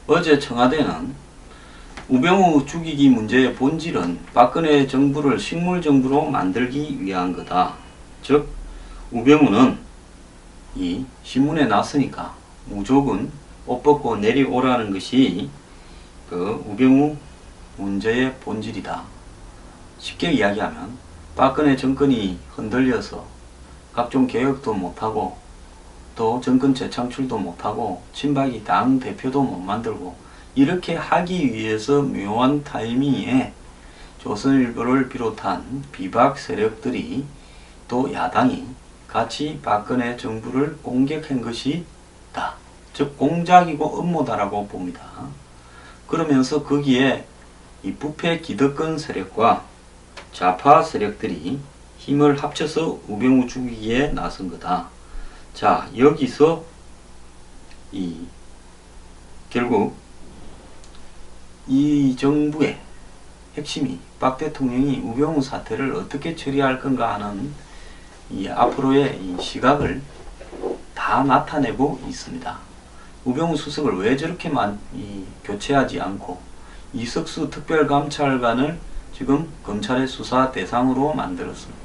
어제 청와대는 우병우 죽이기 문제의 본질은 박근혜 정부를 식물정부로 만들기 위한 거다. 즉 우병우는 이 신문에 났으니까 무조건 옷 벗고 내려오라는 것이 그 우병우 문제의 본질이다. 쉽게 이야기하면 박근혜 정권이 흔들려서 각종 개혁도 못하고 또 정권 재창출도 못하고 친박이 당 대표도 못 만들고 이렇게 하기 위해서 묘한 타이밍에 조선일보를 비롯한 비박 세력들이 또 야당이 같이 박근혜 정부를 공격한 것이다. 즉 공작이고 음모다라고 봅니다. 그러면서 거기에 이 부패 기득권 세력과 좌파 세력들이 힘을 합쳐서 우병우 죽이기에 나선 거다. 자, 여기서 결국 이 정부의 핵심이 박 대통령이 우병우 사태를 어떻게 처리할 건가 하는 이 앞으로의 이 시각을 다 나타내고 있습니다. 우병우 수석을 왜 저렇게 교체하지 않고 이석수 특별감찰관을 지금 검찰의 수사 대상으로 만들었습니다.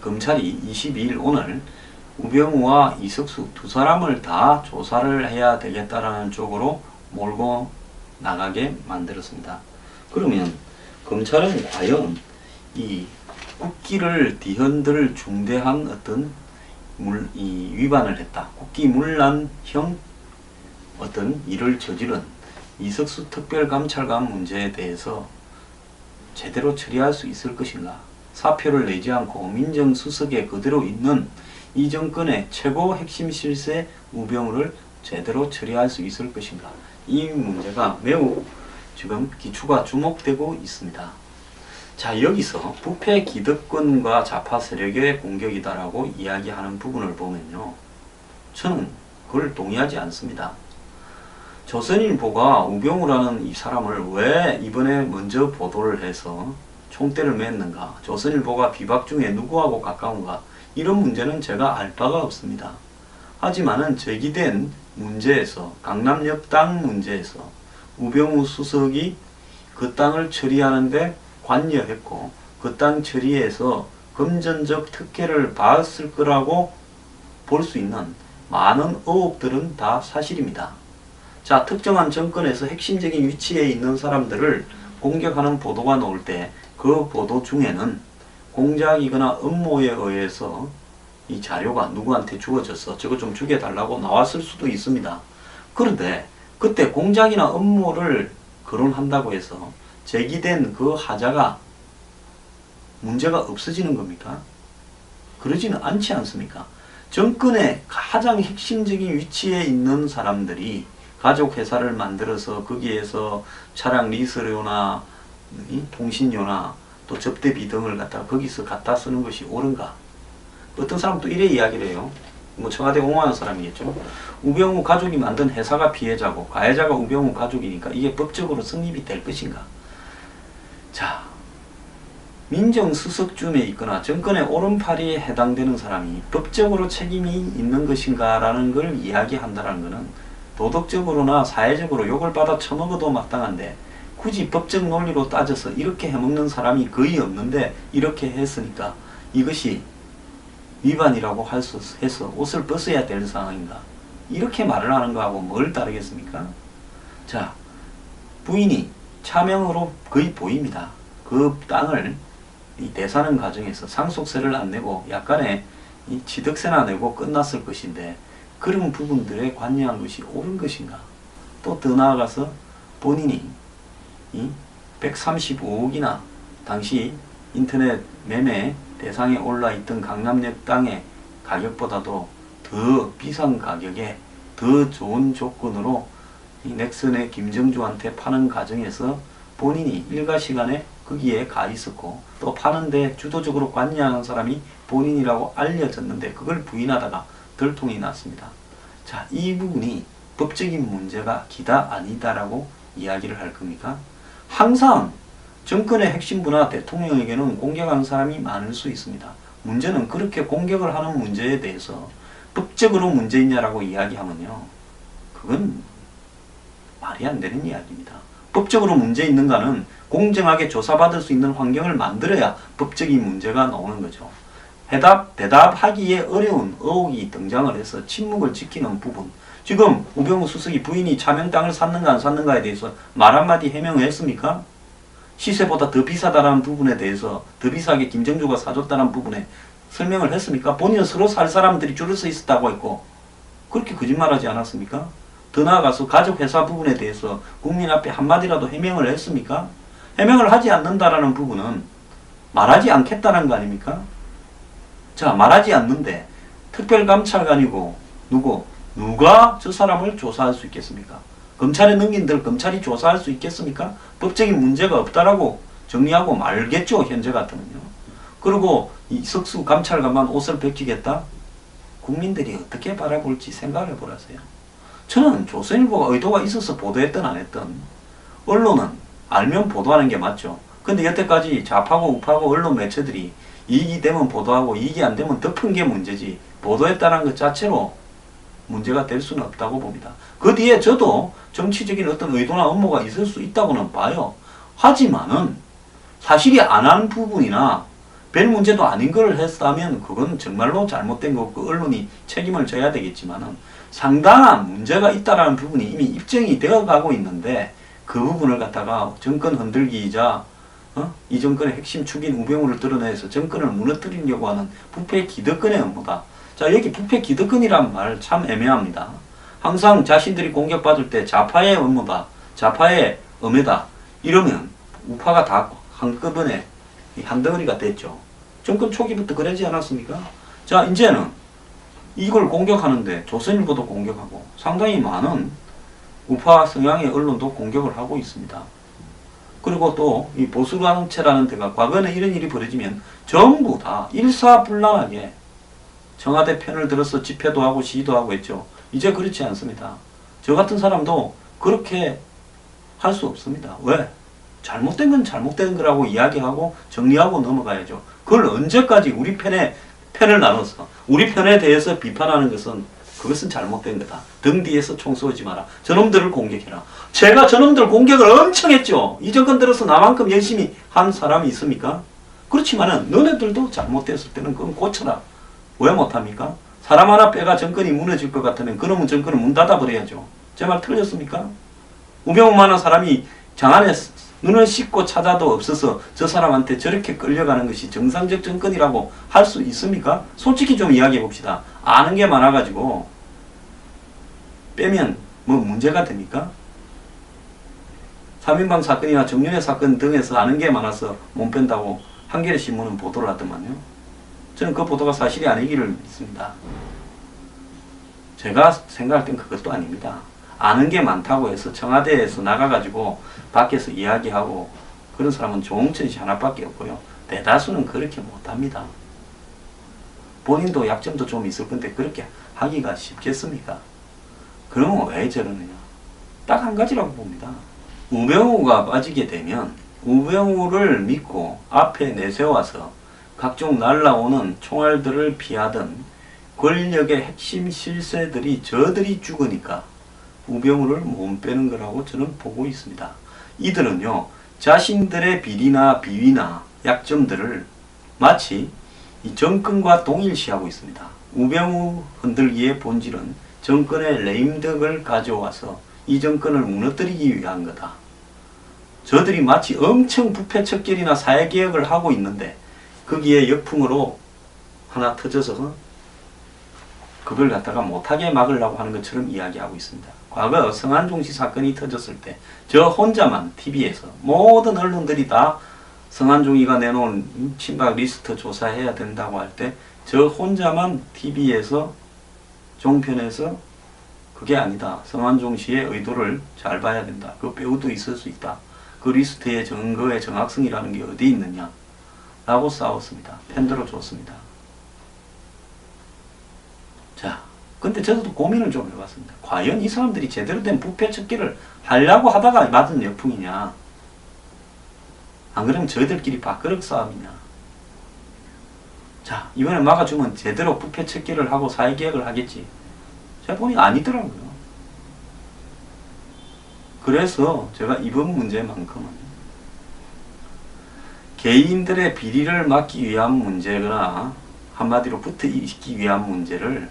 검찰이 22일 오늘 우병우와 이석수 두 사람을 다 조사를 해야 되겠다라는 쪽으로 몰고 나가게 만들었습니다. 그러면 검찰은 과연 이 국기를 뒤흔들 중대한 어떤 위반을 했다. 국기문란형 어떤 일을 저지른 이석수 특별감찰관 문제에 대해서 제대로 처리할 수 있을 것인가? 사표를 내지 않고 민정수석에 그대로 있는 이 정권의 최고 핵심 실세 우병우를 제대로 처리할 수 있을 것인가? 이 문제가 매우 지금 기초가 주목되고 있습니다. 자, 여기서 부패 기득권과 좌파 세력의 공격이다라고 이야기하는 부분을 보면요, 저는 그걸 동의하지 않습니다. 조선일보가 우병우라는 이 사람을 왜 이번에 먼저 보도를 해서 총대를 맸는가, 조선일보가 비박 중에 누구하고 가까운가, 이런 문제는 제가 알 바가 없습니다. 하지만은 제기된 문제에서, 강남역 땅 문제에서 우병우 수석이 그 땅을 처리하는데 관여했고 그 땅 처리에서 금전적 특혜를 받았을 거라고 볼 수 있는 많은 의혹들은 다 사실입니다. 자, 특정한 정권에서 핵심적인 위치에 있는 사람들을 공격하는 보도가 나올 때 그 보도 중에는 공작이거나 음모에 의해서 이 자료가 누구한테 주어져서 저거 좀 죽여달라고 나왔을 수도 있습니다. 그런데 그때 공작이나 음모를 거론한다고 해서 제기된 그 하자가 문제가 없어지는 겁니까? 그러지는 않지 않습니까? 정권의 가장 핵심적인 위치에 있는 사람들이 가족회사를 만들어서 거기에서 차량 리스료나 통신료나 또 접대비 등을 거기서 갖다 쓰는 것이 옳은가? 어떤 사람도 이래 이야기를 해요. 뭐 청와대 옹호하는 사람이겠죠. 우병우 가족이 만든 회사가 피해자고 가해자가 우병우 가족이니까 이게 법적으로 성립이 될 것인가? 자, 민정수석쯤에 있거나 정권의 오른팔이에 해당되는 사람이 법적으로 책임이 있는 것인가 라는 걸 이야기한다는 것은 도덕적으로나 사회적으로 욕을 받아 처먹어도 마땅한데 굳이 법적 논리로 따져서 이렇게 해먹는 사람이 거의 없는데 이렇게 했으니까 이것이 위반이라고 해서 옷을 벗어야 될 상황인가? 이렇게 말을 하는 거하고 뭘 다르겠습니까? 자, 부인이 차명으로 거의 보입니다. 그 땅을 이 대사는 과정에서 상속세를 안 내고 약간의 이 취득세나 내고 끝났을 것인데 그런 부분들에 관여한 것이 옳은 것인가? 또 더 나아가서 본인이 이 135억이나 당시 인터넷 매매 대상에 올라있던 강남역 땅의 가격보다도 더 비싼 가격에 더 좋은 조건으로 이 넥슨의 김정주한테 파는 과정에서 본인이 일과 시간에 거기에 가 있었고 또 파는데 주도적으로 관여하는 사람이 본인이라고 알려졌는데 그걸 부인하다가 들통이 났습니다. 자, 이 부분이 법적인 문제가 기다 아니다라고 이야기를 할 겁니까? 항상 정권의 핵심부나 대통령에게는 공격하는 사람이 많을 수 있습니다. 문제는 그렇게 공격을 하는 문제에 대해서 법적으로 문제 있냐라고 이야기하면요, 그건 말이 안 되는 이야기입니다. 법적으로 문제 있는가는 공정하게 조사받을 수 있는 환경을 만들어야 법적인 문제가 나오는 거죠. 대답하기에 어려운 의혹이 등장을 해서 침묵을 지키는 부분. 지금 우병우 수석이 부인이 차명 땅을 샀는가 안 샀는가에 대해서 말 한마디 해명을 했습니까? 시세보다 더 비싸다라는 부분에 대해서 더 비싸게 김정주가 사줬다는 부분에 설명을 했습니까? 본인은 서로 살 사람들이 줄을 서 있었다고 했고 그렇게 거짓말하지 않았습니까? 더 나아가서 가족회사 부분에 대해서 국민 앞에 한마디라도 해명을 했습니까? 해명을 하지 않는다라는 부분은 말하지 않겠다는 거 아닙니까? 자, 말하지 않는데 특별감찰관이고 누가 저 사람을 조사할 수 있겠습니까? 검찰에 넘긴들 검찰이 조사할 수 있겠습니까? 법적인 문제가 없다라고 정리하고 말겠죠, 현재 같으면요. 그리고 이 석수 감찰관만 옷을 벗기겠다? 국민들이 어떻게 바라볼지 생각을 해보라세요. 저는 조선일보가 의도가 있어서 보도했든 안 했든 언론은 알면 보도하는 게 맞죠. 근데 여태까지 좌파고 우파고 언론 매체들이 이익이 되면 보도하고 이익이 안 되면 덮은 게 문제지 보도했다는 것 자체로 문제가 될 수는 없다고 봅니다. 그 뒤에 저도 정치적인 어떤 의도나 업무가 있을 수 있다고는 봐요. 하지만은 사실이 안 한 부분이나 별 문제도 아닌 걸 했다면 그건 정말로 잘못된 거고 언론이 책임을 져야 되겠지만은 상당한 문제가 있다라는 부분이 이미 입증이 되어 가고 있는데 그 부분을 갖다가 정권 흔들기이자 이 정권의 핵심 축인 우병우를 드러내서 정권을 무너뜨리려고 하는 부패 기득권의 업무다. 자, 여기 부패 기득권이란 말 참 애매합니다. 항상 자신들이 공격받을 때 좌파의 업무다, 좌파의 엄해다 이러면 우파가 다 한꺼번에 한덩어리가 됐죠. 정권 초기부터 그러지 않았습니까? 자, 이제는 이걸 공격하는데 조선일보도 공격하고 상당히 많은 우파 성향의 언론도 공격을 하고 있습니다. 그리고 또 이 보수단체라는 데가 과거에는 이런 일이 벌어지면 전부 다 일사불란하게 청와대 편을 들어서 집회도 하고 시위도 하고 했죠. 이제 그렇지 않습니다. 저 같은 사람도 그렇게 할 수 없습니다. 왜? 잘못된 건 잘못된 거라고 이야기하고 정리하고 넘어가야죠. 그걸 언제까지 우리 편을 나눠서 우리 편에 대해서 비판하는 그것은 잘못된 거다. 등 뒤에서 총 쏘지 마라. 저놈들을 공격해라. 제가 저놈들 공격을 엄청 했죠. 이 정권 들어서 나만큼 열심히 한 사람이 있습니까? 그렇지만은 너네들도 잘못됐을 때는 그건 고쳐라. 왜 못합니까? 사람 하나 빼가 정권이 무너질 것 같으면 그놈은 정권을 문 닫아버려야죠. 제 말 틀렸습니까? 우병우만한 사람이 장안에 눈을 씻고 찾아도 없어서 저 사람한테 저렇게 끌려가는 것이 정상적 정권이라고 할 수 있습니까? 솔직히 좀 이야기해 봅시다. 아는 게 많아가지고 빼면 뭐 문제가 됩니까? 3인방 사건이나 정윤회 사건 등에서 아는 게 많아서 못 뺀다고 한겨레 신문은 보도를 하더만요. 저는 그 보도가 사실이 아니기를 믿습니다. 제가 생각할 땐 그것도 아닙니다. 아는 게 많다고 해서 청와대에서 나가가지고 밖에서 이야기하고 그런 사람은 조홍천 씨 하나밖에 없고요. 대다수는 그렇게 못합니다. 본인도 약점도 좀 있을 건데 그렇게 하기가 쉽겠습니까? 그러면 왜 저러느냐? 딱 한 가지라고 봅니다. 우병우가 빠지게 되면 우병우를 믿고 앞에 내세워서 각종 날라오는 총알들을 피하던 권력의 핵심 실세들이 저들이 죽으니까 우병우를 못 빼는 거라고 저는 보고 있습니다. 이들은요, 자신들의 비리나 비위나 약점들을 마치 이 정권과 동일시하고 있습니다. 우병우 흔들기의 본질은 정권의 레임덕을 가져와서 이 정권을 무너뜨리기 위한 거다. 저들이 마치 엄청 부패 척결이나 사회개혁을 하고 있는데 거기에 역풍으로 하나 터져서 그걸 갖다가 못하게 막으려고 하는 것처럼 이야기하고 있습니다. 과거 성한종 씨 사건이 터졌을 때 저 혼자만 TV에서 모든 언론들이 다 성한종이가 내놓은 친박 리스트 조사해야 된다고 할 때 저 혼자만 TV에서 종편에서 그게 아니다. 성한종 씨의 의도를 잘 봐야 된다. 그 배우도 있을 수 있다. 그 리스트의 증거의 정확성이라는 게 어디 있느냐 라고 싸웠습니다. 펜들어 줬습니다. 자, 근데 저도 고민을 좀 해봤습니다. 과연 이 사람들이 제대로 된 부패 척결을 하려고 하다가 맞은 역풍이냐? 안 그러면 저희들끼리 밥그릇 싸움이냐? 자, 이번에 막아주면 제대로 부패 척결을 하고 사회개혁을 하겠지. 제가 보니 아니더라고요. 그래서 제가 이번 문제만큼은 개인들의 비리를 막기 위한 문제거나 한마디로 붙어있기 위한 문제를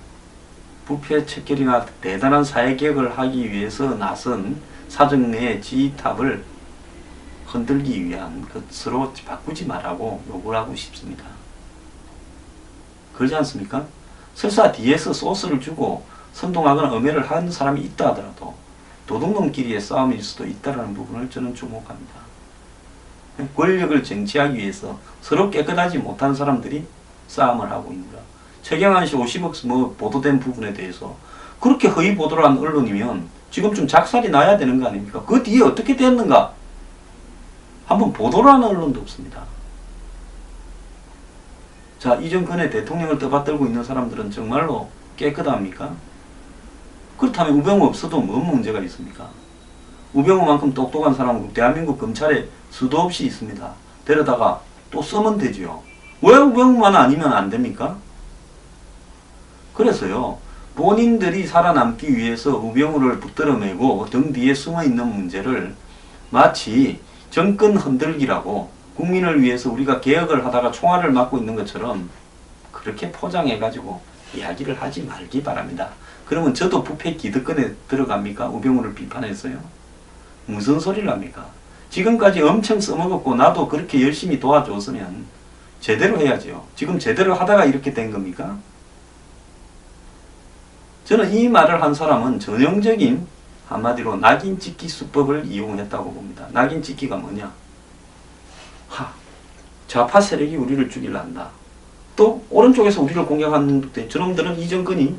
부패 척결이나 대단한 사회개혁을 하기 위해서 나선 사정 내의 지휘탑을 흔들기 위한 것으로 바꾸지 말라고 요구를 하고 싶습니다. 그러지 않습니까? 설사 뒤에서 소스를 주고 선동하거나 음해를 한 사람이 있다 하더라도 도둑놈끼리의 싸움일 수도 있다는 부분을 저는 주목합니다. 권력을 쟁취하기 위해서 서로 깨끗하지 못한 사람들이 싸움을 하고 있는 거야. 최경환 씨 50억 뭐 보도된 부분에 대해서 그렇게 허위 보도를 한 언론이면 지금쯤 작살이 나야 되는 거 아닙니까? 그 뒤에 어떻게 됐는가? 한번 보도를 하는 언론도 없습니다. 자, 이전근에 대통령을 떠받들고 있는 사람들은 정말로 깨끗합니까? 그렇다면 우병우 없어도 뭔 문제가 있습니까? 우병우만큼 똑똑한 사람은 대한민국 검찰에 수도 없이 있습니다. 데려다가 또 쓰면 되지요. 왜 우병우만 아니면 안 됩니까? 그래서요, 본인들이 살아남기 위해서 우병우를 붙들어매고 등 뒤에 숨어있는 문제를 마치 정권 흔들기라고 국민을 위해서 우리가 개혁을 하다가 총알을 맞고 있는 것처럼 그렇게 포장해가지고 이야기를 하지 말기 바랍니다. 그러면 저도 부패 기득권에 들어갑니까? 우병우를 비판했어요. 무슨 소리를 합니까? 지금까지 엄청 써먹었고 나도 그렇게 열심히 도와줬으면 제대로 해야죠. 지금 제대로 하다가 이렇게 된 겁니까? 저는 이 말을 한 사람은 전형적인 한마디로 낙인 찍기 수법을 이용했다고 봅니다. 낙인 찍기가 뭐냐? 좌파 세력이 우리를 죽일란다. 또 오른쪽에서 우리를 공격하는데 저놈들은 이정권이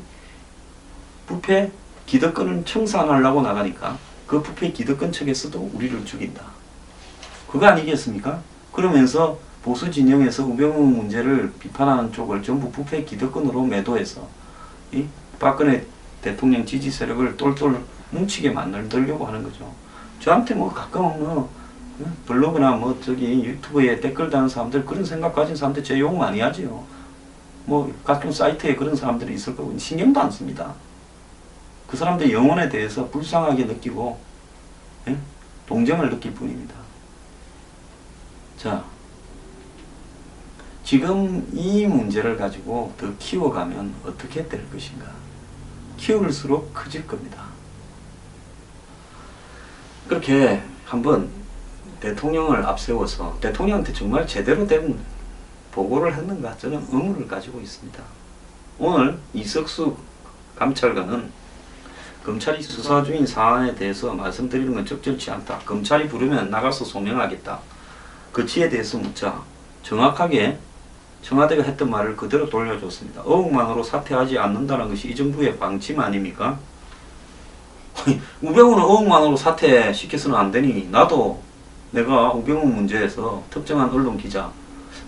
부패 기득권을 청산하려고 나가니까 그 부패 기득권 측에서도 우리를 죽인다. 그거 아니겠습니까? 그러면서 보수 진영에서 우병우 문제를 비판하는 쪽을 전부 부패 기득권으로 매도해서 이 박근혜 대통령 지지 세력을 똘똘 뭉치게 만들려고 하는 거죠. 저한테 뭐 가끔은 뭐 블로그나 뭐 저기 유튜브에 댓글 다는 사람들 그런 생각 가진 사람들 제 욕 많이 하지요. 뭐 가끔 사이트에 그런 사람들이 있을 거고 신경도 안 씁니다. 그 사람들 영혼에 대해서 불쌍하게 느끼고 동정을 느낄 뿐입니다. 자, 지금 이 문제를 가지고 더 키워가면 어떻게 될 것인가? 키울수록 커질 겁니다. 그렇게 한번 대통령을 앞세워서 대통령한테 정말 제대로 된 보고를 했는가? 저는 의문을 가지고 있습니다. 오늘 이석수 감찰관은 검찰이 수사 중인 사안에 대해서 말씀드리는 건 적절치 않다. 검찰이 부르면 나가서 소명하겠다. 그치에 대해서 묻자 정확하게 청와대가 했던 말을 그대로 돌려줬습니다. 어흥만으로 사퇴하지 않는다는 것이 이 정부의 방침 아닙니까? 우병우는 어흥만으로 사퇴시켜서는 안 되니 나도 내가 우병우 문제에서 특정한 언론 기자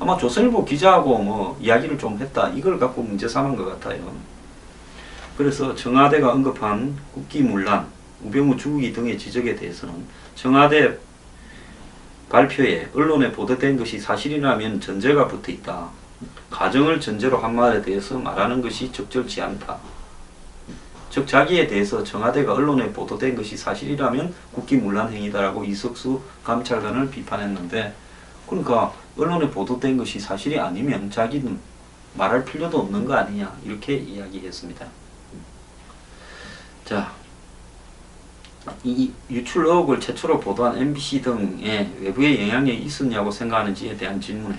아마 조선일보 기자하고 뭐 이야기를 좀 했다. 이걸 갖고 문제 삼은 것 같아요. 그래서 청와대가 언급한 국기문란, 우병우 죽이기 등의 지적에 대해서는 청와대 발표에 언론에 보도된 것이 사실이라면 전제가 붙어 있다. 가정을 전제로 한 말에 대해서 말하는 것이 적절치 않다. 즉 자기에 대해서 청와대가 언론에 보도된 것이 사실이라면 국기문란 행위다라고 이석수 감찰관을 비판했는데 그러니까 언론에 보도된 것이 사실이 아니면 자기는 말할 필요도 없는 거 아니냐 이렇게 이야기했습니다. 자, 이 유출 의혹을 최초로 보도한 MBC 등의 외부의 영향력이 있었냐고 생각하는지에 대한 질문에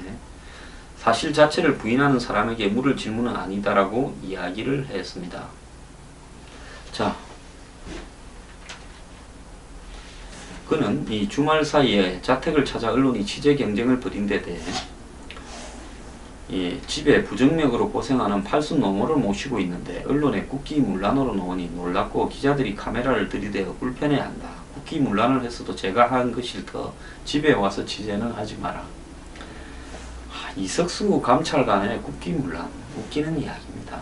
사실 자체를 부인하는 사람에게 물을 질문은 아니다라고 이야기를 했습니다. 자, 그는 이 주말 사이에 자택을 찾아 언론이 취재 경쟁을 벌인 데 대해 집에 부정맥으로 고생하는 팔순 노모를 모시고 있는데 언론에 국기문란으로 나오니 놀랍고 기자들이 카메라를 들이대어 불편해한다. 국기문란을 했어도 제가 한 것일 더 집에 와서 취재는 하지 마라. 이석수 감찰관의 국기문란 웃기는 이야기입니다.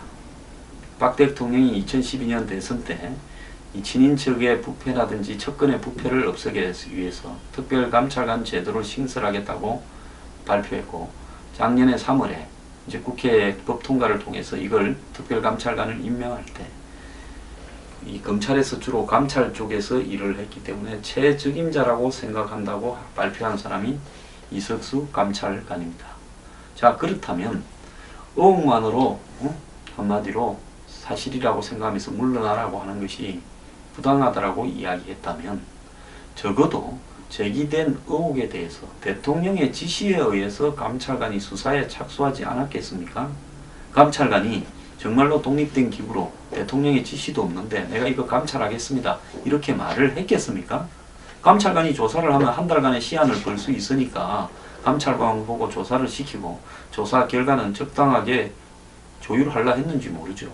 박 대통령이 2012년 대선 때 이 친인척의 부패라든지 측근의 부패를 없애기 위해서 특별감찰관 제도를 신설하겠다고 발표했고 작년에 3월에 이제 국회 법 통과를 통해서 이걸 특별감찰관을 임명할 때 이 검찰에서 주로 감찰 쪽에서 일을 했기 때문에 최적임자라고 생각한다고 발표한 사람이 이석수 감찰관입니다. 자, 그렇다면 의혹만으로 한마디로 사실이라고 생각하면서 물러나라고 하는 것이 부당하다라고 이야기했다면 적어도 제기된 의혹에 대해서 대통령의 지시에 의해서 감찰관이 수사에 착수하지 않았겠습니까? 감찰관이 정말로 독립된 기구로 대통령의 지시도 없는데 내가 이거 감찰하겠습니다 이렇게 말을 했겠습니까? 감찰관이 조사를 하면 한 달간의 시한을 벌 수 있으니까 감찰관 보고 조사를 시키고 조사 결과는 적당하게 조율하려 했는지 모르죠.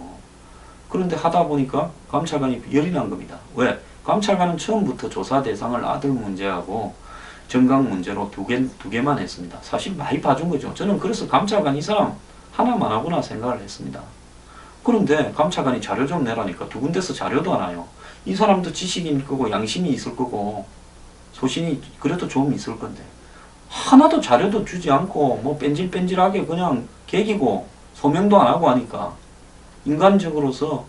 그런데 하다 보니까 감찰관이 열이 난 겁니다. 왜? 감찰관은 처음부터 조사 대상을 아들 문제하고 정강 문제로 두 개만 했습니다. 사실 많이 봐준 거죠. 저는 그래서 감찰관 이 사람 하나만 하구나 생각을 했습니다. 그런데 감찰관이 자료 좀 내라니까 두 군데서 자료도 안 와요. 이 사람도 지식인 거고 양심이 있을 거고 소신이 그래도 좀 있을 건데 하나도 자료도 주지 않고 뭐 뺀질뺀질하게 그냥 개기고 소명도 안 하고 하니까 인간적으로서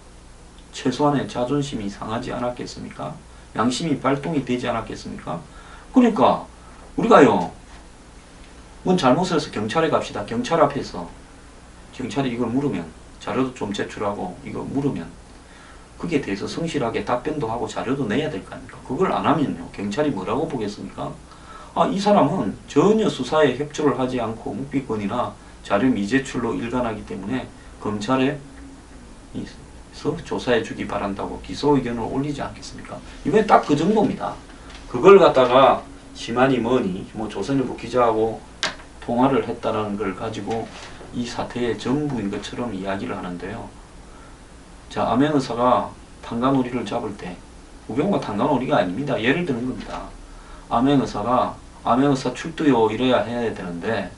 최소한의 자존심이 상하지 않았겠습니까? 양심이 발동이 되지 않았겠습니까? 그러니까 우리가요 뭔 잘못을 해서 경찰에 갑시다. 경찰 앞에서 경찰이 이걸 물으면 자료도 좀 제출하고 이거 물으면 그게 대해서 성실하게 답변도 하고 자료도 내야 될 거 아닙니까? 그걸 안 하면요 경찰이 뭐라고 보겠습니까? 아, 이 사람은 전혀 수사에 협조를 하지 않고 묵비권이나 자료 미제출로 일관하기 때문에 검찰에 조사해 주기 바란다고 기소 의견을 올리지 않겠습니까? 이번에 딱 그 정도입니다. 그걸 갖다가 시만이 뭐니 뭐 조선일보 기자하고 통화를 했다는 걸 가지고 이 사태의 전부인 것처럼 이야기를 하는데요. 자, 암행의사가 탄간오리를 잡을 때 우병우가 탄간오리가 아닙니다. 예를 드는 겁니다. 암행의사가 암행의사 출두요 이래야 해야 되는데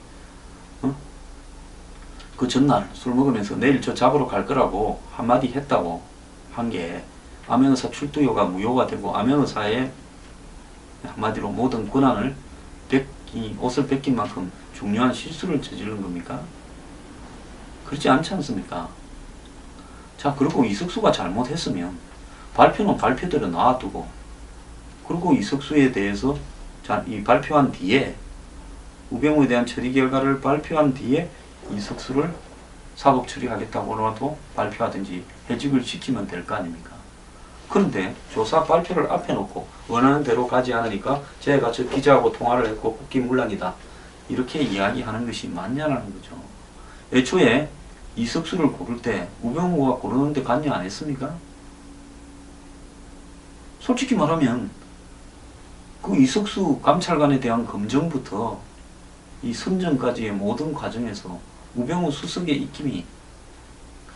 그 전날 술 먹으면서 내일 저 잡으러 갈 거라고 한마디 했다고 한 게 암행의사 출두요가 무효가 되고 암행의사의 한마디로 모든 권한을 옷을 뺏긴 만큼 중요한 실수를 저지른 겁니까? 그렇지 않지 않습니까? 자, 그리고 이석수가 잘못했으면 발표는 발표대로 놔두고 그리고 이석수에 대해서 이 발표한 뒤에 우병우에 대한 처리 결과를 발표한 뒤에 이석수를 사법 처리하겠다고라도 발표하든지 해직을 시키면 될 거 아닙니까? 그런데 조사 발표를 앞에 놓고 원하는 대로 가지 않으니까 제가 저 기자하고 통화를 했고 국기문란이다 이렇게 이야기하는 것이 맞냐라는 거죠. 애초에 이석수를 고를 때 우병우가 고르는데 관여 안 했습니까? 솔직히 말하면 그 이석수 감찰관에 대한 검증부터 이 선정까지의 모든 과정에서 우병우 수석의 입김이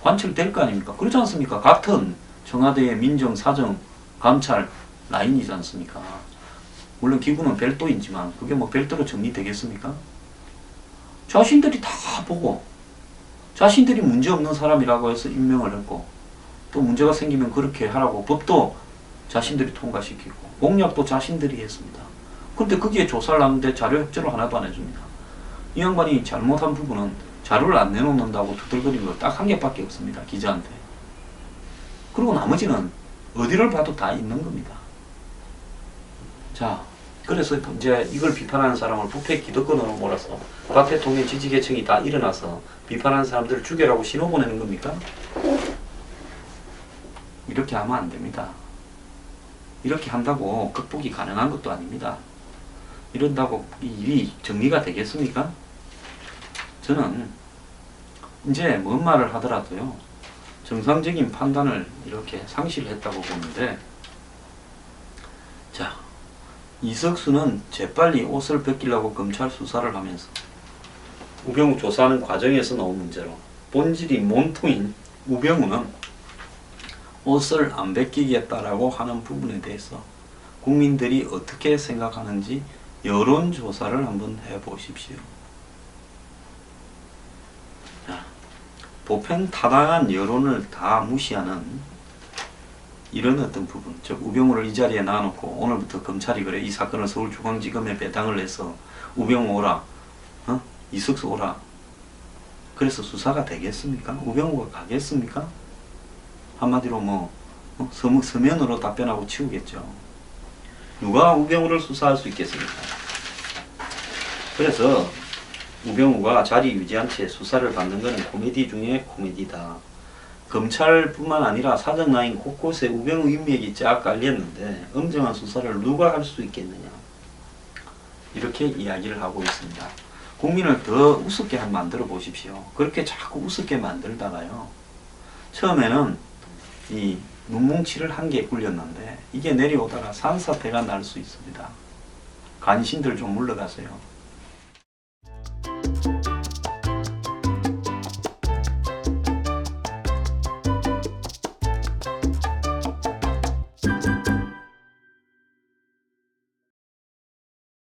관철될 거 아닙니까? 그렇지 않습니까? 같은 청와대의 민정, 사정, 감찰 라인이지 않습니까? 물론 기구는 별도이지만 그게 뭐 별도로 정리되겠습니까? 자신들이 다 보고 자신들이 문제없는 사람이라고 해서 임명을 했고 또 문제가 생기면 그렇게 하라고 법도 자신들이 통과시키고 공약도 자신들이 했습니다. 그런데 거기에 조사를 하는데 자료 협조를 하나도 안 해줍니다. 이 양반이 잘못한 부분은 자료를 안 내놓는다고 두들거린 거 딱 한 개밖에 없습니다. 기자한테. 그리고 나머지는 어디를 봐도 다 있는 겁니다. 자, 그래서 이제 이걸 비판하는 사람을 부패 기득권으로 몰아서 박 대통령 지지계층이 다 일어나서 비판하는 사람들을 죽여라고 신호 보내는 겁니까? 이렇게 하면 안 됩니다. 이렇게 한다고 극복이 가능한 것도 아닙니다. 이런다고 이 일이 정리가 되겠습니까? 저는 이제 뭔 말을 하더라도요 정상적인 판단을 이렇게 상실했다고 보는데, 자, 이석수는 재빨리 옷을 벗기려고 검찰 수사를 하면서 우병우 조사하는 과정에서 나온 문제로 본질이 몸통인 우병우는 옷을 안 벗기겠다라고 하는 부분에 대해서 국민들이 어떻게 생각하는지 여론조사를 한번 해보십시오. 자, 보편타당한 여론을 다 무시하는 이런 어떤 부분, 즉 우병우를 이 자리에 놔놓고 오늘부터 검찰이 그래 이 사건을 서울중앙지검에 배당을 해서 우병우 오라, 이석수 오라, 그래서 수사가 되겠습니까? 우병우가 가겠습니까? 한마디로 뭐 서면으로 답변하고 치우겠죠. 누가 우병우를 수사할 수 있겠습니까? 그래서 우병우가 자리 유지한 채 수사를 받는 것은 코미디 중에 코미디다. 검찰뿐만 아니라 사정라인 곳곳에 우병우 인맥이 쫙 깔렸는데 엄정한 수사를 누가 할 수 있겠느냐, 이렇게 이야기를 하고 있습니다. 국민을 더 우습게 만들어 보십시오. 그렇게 자꾸 우습게 만들다가요, 처음에는 이 눈뭉치를 한 개 굴렸는데 이게 내려오다가 산사태가 날 수 있습니다. 간신들 좀 물러가세요.